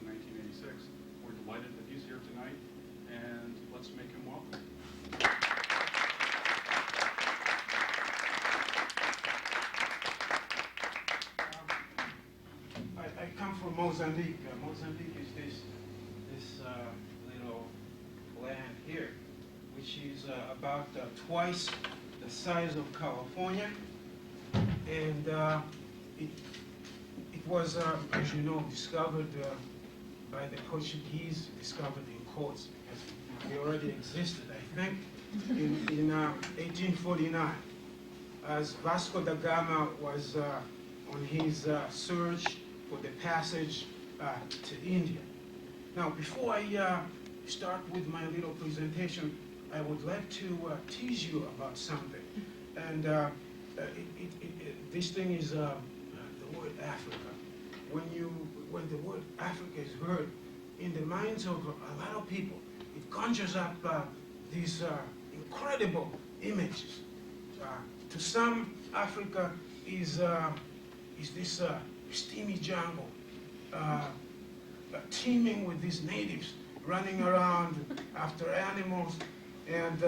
in 1986. We're delighted that he's here tonight, and let's make him welcome. I come from Mozambique. Mozambique is this little land here, which is about twice the size of California, and it was, as you know, discovered by the Portuguese, discovered in quotes, because it already existed, I think, in 1849, as Vasco da Gama was on his search for the passage to India. Now, before I start with my little presentation, I would like to tease you about something. And this thing is the word Africa. When the word Africa is heard in the minds of a lot of people, it conjures up these incredible images. To some, Africa is this steamy jungle, teeming with these natives running around after animals and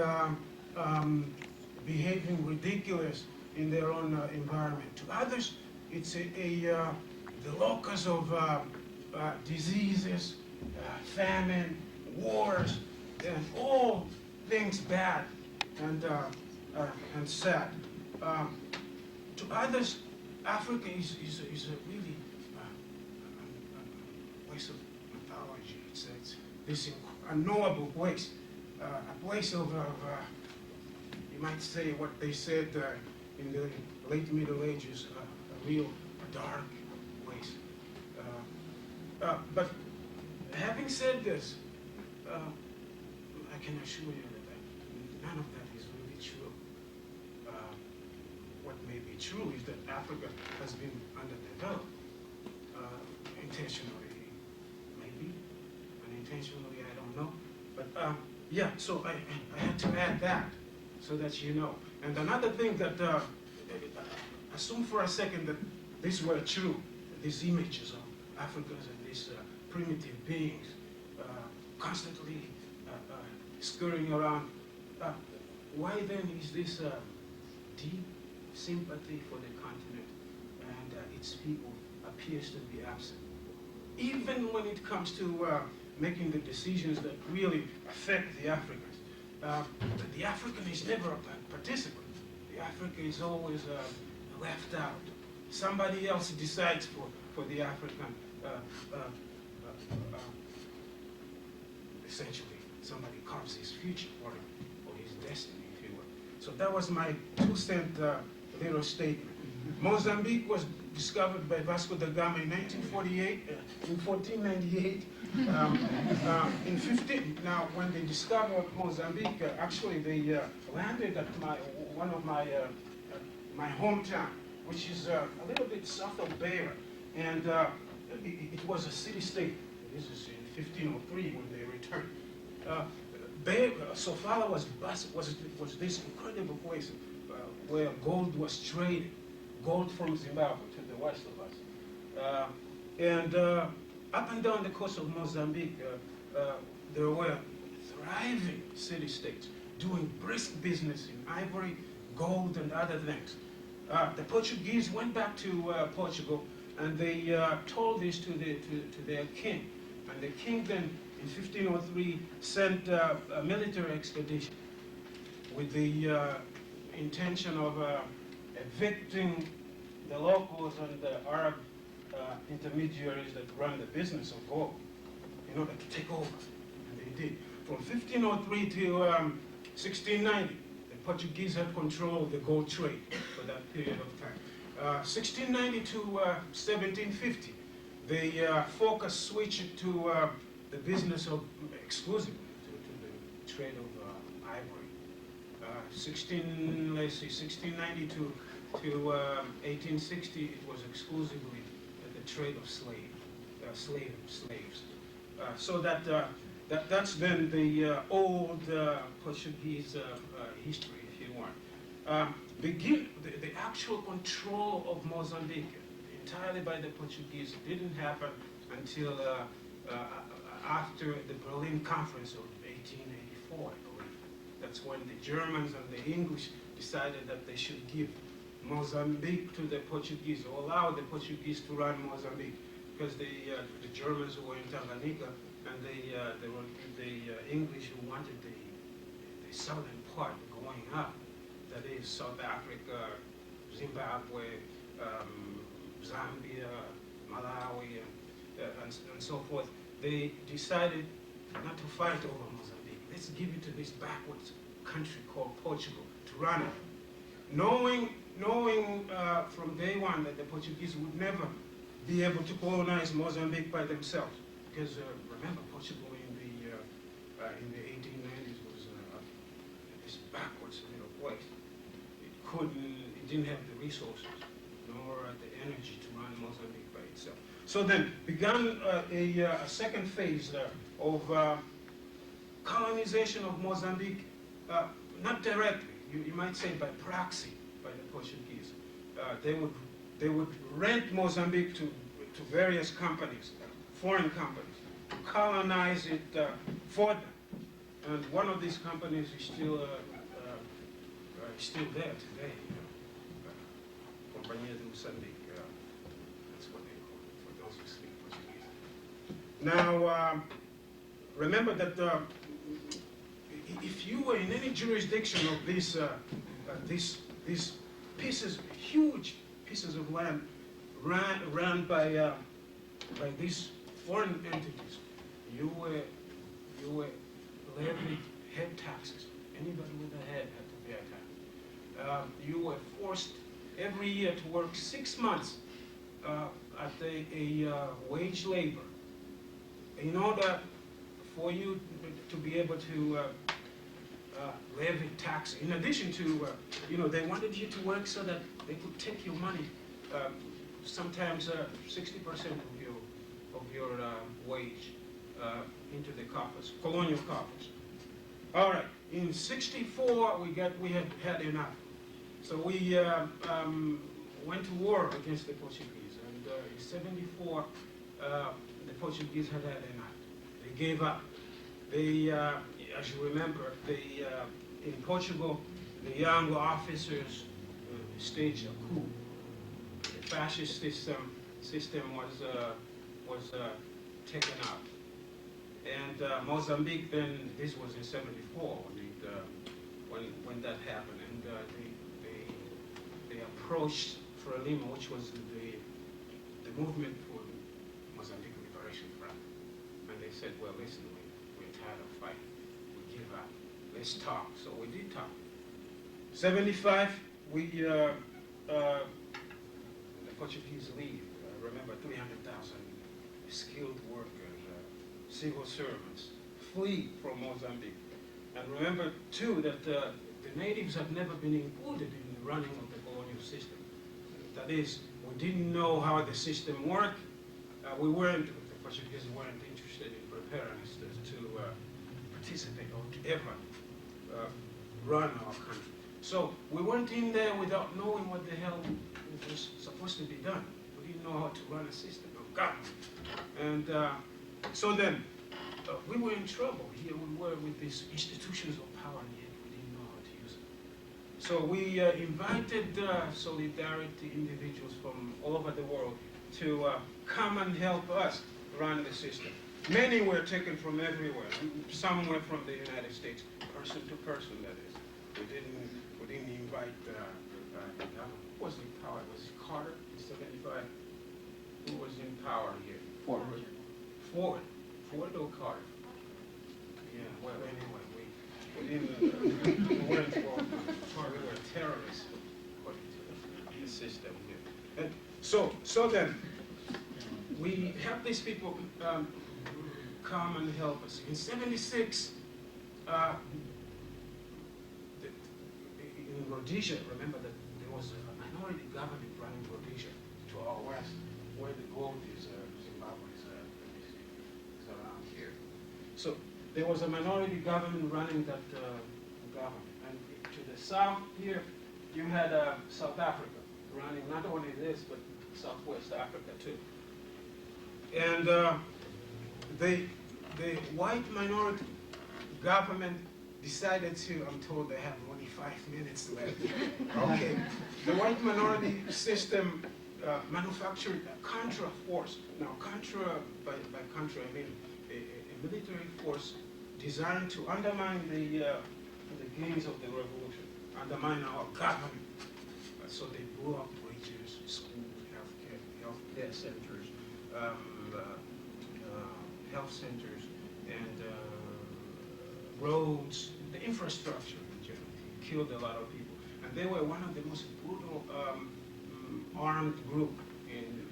behaving ridiculous in their own environment. To others, it's the locus of diseases, famine, wars, and all things bad and sad. To others, Africa is a really place of mythology. It's this unknowable place, a place of you might say what they said in the late Middle Ages, a real dark place. But having said this, I can assure you that none of that is really true. What may be true is that Africa has been underdeveloped, intentionally, maybe, unintentionally, I don't know. But yeah, so I had to add that so that you know. And another thing that, assume for a second that these were true, these images of Africans and these primitive beings constantly scurrying around. Why then is this deep sympathy for the continent and its people appears to be absent? Even when it comes to making the decisions that really affect the Africans. The African is never a participant. The African is always left out. Somebody else decides for the African, essentially. Somebody carves his future for him, or his destiny, if you will. So that was my 2-cent little statement. Mozambique was discovered by Vasco da Gama in 1948, in 1498. Now, when they discovered Mozambique, actually they landed at one of my hometown, which is a little bit south of Beira, and it was a city-state. This is in 1503 when they returned. Sofala was this incredible place where gold was traded, gold from Zimbabwe to the west of us. And up and down the coast of Mozambique, there were thriving city-states doing brisk business in ivory, gold, and other things. The Portuguese went back to Portugal, and they told this to their king. And the king then, in 1503, sent a military expedition with the intention of evicting the locals and the Arab intermediaries that run the business of gold in order to take over. And they did. From 1503 to 1690, the Portuguese had control of the gold trade for that period of time. 1690 to 1750, the focus switched to the business of exclusively to the trade of ivory. 1690 to 1860, it was exclusively the trade of slaves. So that's then the old Portuguese history, if you want. The actual control of Mozambique entirely by the Portuguese didn't happen until after the Berlin Conference of 1884, I believe. That's when the Germans and the English decided that they should give Mozambique to the Portuguese, or allow the Portuguese to run Mozambique, because the Germans were in Tanganyika, and the English who wanted the southern part going up, that is South Africa, Zimbabwe, Zambia, Malawi, and so forth. They decided not to fight over Mozambique. Let's give it to this backwards country called Portugal to run it, knowing from day one that the Portuguese would never be able to colonize Mozambique by themselves, because remember, Portugal in the 1890s was this backwards little place. It didn't have the resources nor the energy to run Mozambique by itself. So then began a second phase of colonization of Mozambique, not directly, you might say by proxy, by the Portuguese. They would rent Mozambique to various companies, foreign companies, to colonize it for them. And one of these companies is still there today. Companhia de Moçambique. That's what they call it for those who speak Portuguese. Now, remember that if you were in any jurisdiction of these pieces, huge pieces of land ran by these foreign entities, you were levied head taxes. Anybody with a head had to pay a tax. You were forced every year to work 6 months at a wage labor in order for you to be able to levy tax. In addition to, they wanted you to work so that they could take your money, sometimes 60% of your wage into the coffers, colonial coffers. All right. In '64, we had enough, so we went to war against the Portuguese. And in '74, the Portuguese had enough. They gave up. They, as you remember, in Portugal, the young officers staged a coup. The fascist system was taken out. And Mozambique, then, this was in '74 when that happened, and they approached Frelimo, which was the movement for Mozambique Liberation Front, and they said, well, listen, we're tired of fighting, we give up, let's talk. So we did talk. '75, the Portuguese leave. Remember, 300,000 skilled workers, civil servants, flee from Mozambique. And remember, too, that the natives had never been included in the running of the colonial system. That is, we didn't know how the system worked. The Portuguese weren't interested in preparing us to participate or to ever run our country. So we went in there without knowing what the hell was supposed to be done. We didn't know how to run a system of government. And so then, we were in trouble. Here we were with these institutions of power, and yet we didn't know how to use them. So we invited solidarity individuals from all over the world to come and help us run the system. Many were taken from everywhere. Some were from the United States, person to person, that is. We didn't invite the government. Who was in power? Was it Carter in '75? Who was in power here? Ford or Carter? Yeah, well, anyway, we weren't involved. We were terrorists, according to the system here. And so then, we helped these people come and help us. In '76, in Rhodesia, remember that there was a minority government running Rhodesia to our west, where the gold is, Zimbabwe is around here. So there was a minority government running that government. And to the south here, you had South Africa running not only this, but Southwest Africa too. And the white minority government decided to, I'm told they have only 5 minutes left. Okay, the white minority system manufactured a Contra force. Now, Contra, by Contra, I mean a military force designed to undermine the gains of the revolution, undermine our government. So they blew up bridges, schools, healthcare centers, health centers, and roads, the infrastructure in general. Killed a lot of people. And they were one of the most brutal armed group in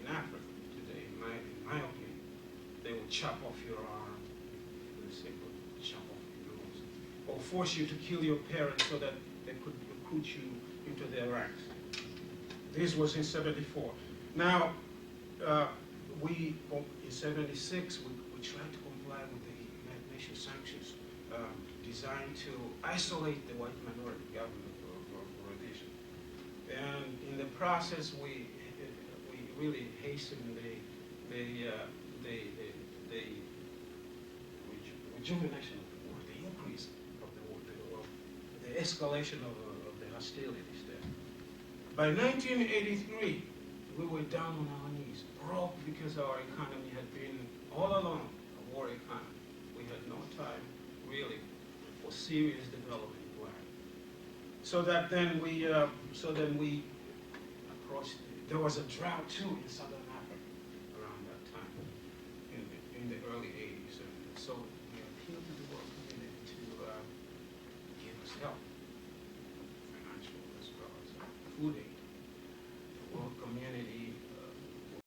Africa today, in my opinion. They would chop off your arm, for the sake of chop off your nose, or force you to kill your parents so that they could recruit you into their ranks. This was in '74. Now, in '76, we tried to comply with the United Nations sanctions designed to isolate the white minority government of Rhodesia. And in the process, we really hastened the rejuvenation of the war, the increase of the war, the escalation of the hostilities there. By 1983, we were down on our knees, broke because our economy had been all along a war economy. We had no time, really, for serious development plan. So then we approached. There was a drought too in Southern Africa around that time, in the early '80s, and so we appealed to the world community to give us help, financial as well as food aid.